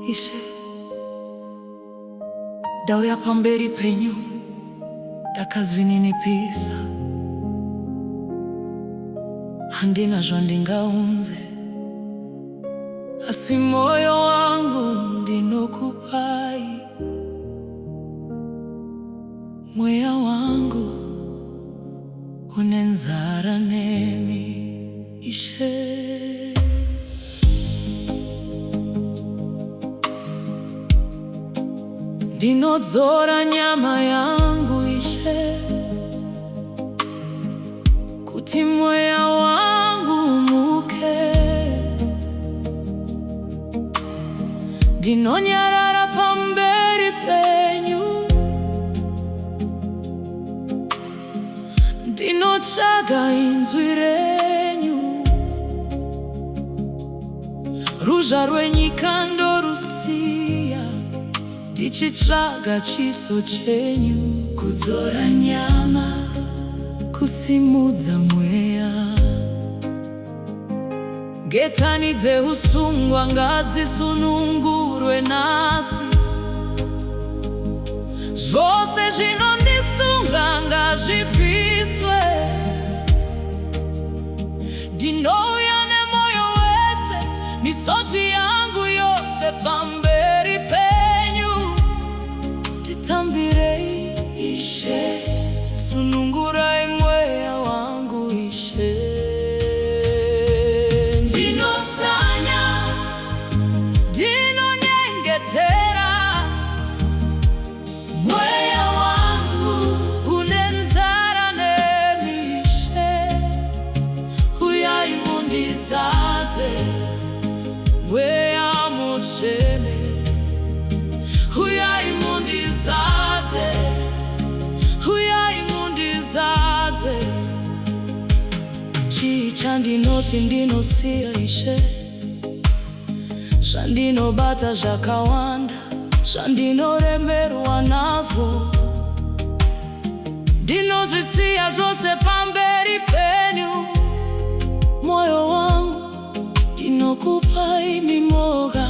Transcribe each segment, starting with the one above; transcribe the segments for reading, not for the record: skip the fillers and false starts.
Ishe dauya pamberi penyu dakazvininipisa handina zvandingaunze, asi moyo wangu ndinokupai. Mweya wangu une nzara nemi, Ishe. Ndinodzora nyama yangu, Ishe, kuti mweya wangu umuke. Ndinonyarara pamberi penyu, ndinotsvaga inzwi renyu. Ruzha rwenyika ndorusiya, ndichitsvaga chiso chenyu. Kudzora nyama, kusimudza mweya, ngetani dzeusungwa ngadzisunungurwe nasi. Zvose zvinondisunga ngazvibviswe. Ndinouya nemoyo wese, misodzi yangu yose pamberi penyu. Nditambirei, Ishe, sunungurai mweya wangu, Ishe. Ndinotsanya, ndinonyengetera. Mweya wangu une nzara nemi, Ishe. Uyai mundizadze, mweya mutsvene. Uyai mundizadze, uyai mundizadze. Chii chandinoti ndinosiya, Ishe? Zvandinobata zvakawanda, zvandinoremerwa nazvo. Ndinozvisiya zvose pamberi penyu. Moyo wangu ndinokupai mimoga.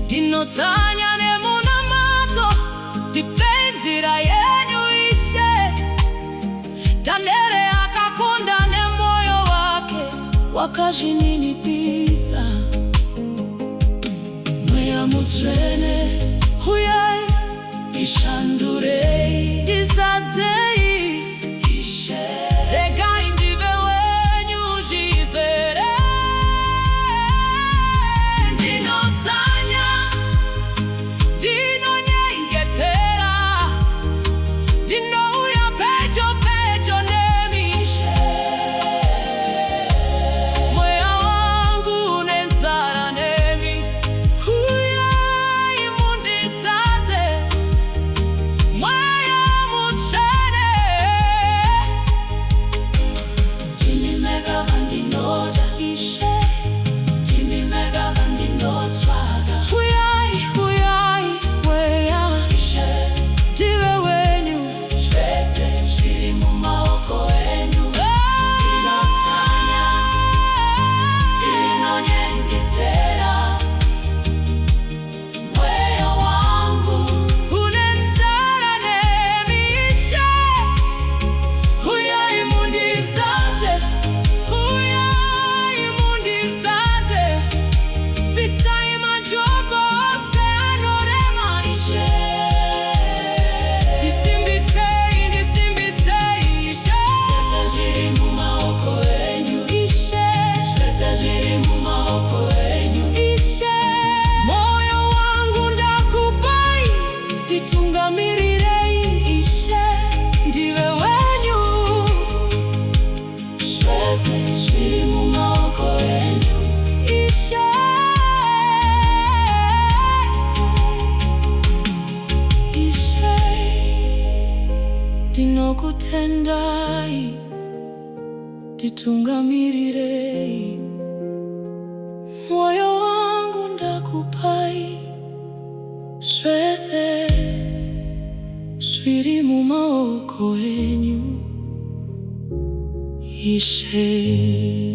Ndinotsanya nemunamato, ndipei nzira yenyu, Ishe. Danieli akakonda nemoyo wake, wakazvininipisa. Mweya mutsvene, uyai ishandurei, ndizadzei, Ishe. Regai ndive wenyu zvizere. Ndinotsanya, ndinonyengetera. Ndinouya pedyo pedyo nemi, Ishe. Mweya wangu une nzara nemi. Uyai mundizadze, mweya mutsvene. Ndimimega vandinoda, Ishe. Ndimimega vandinotsvaga. Uyai, uyai mweya, Ishe. Ndive wenyu, zvese zviri mumaoko enyu. Ndinotsanya, ndinonyengetera. Mweya wangu une nzara nemi, Ishe. Uyai mundizadze, uyai mundizadze. Bvisai majoko ose anorema, Ishe. Ndisimbisei, ndisimbisei, Ishe. Zvese zviri mumaoko enyu, Ishe. Zvese zviri mumaoko enyu, Ishe. Moyo wangu ndakupai, nditungamirirei, Ishe. Ndive wenyu, zvese zviri mumaoko enyu, Ishe. Ishe, ndinokutendai, nditungamirirei. Moyo wangu ndakupai, zvese zviri mumaoko enyu, Ishe.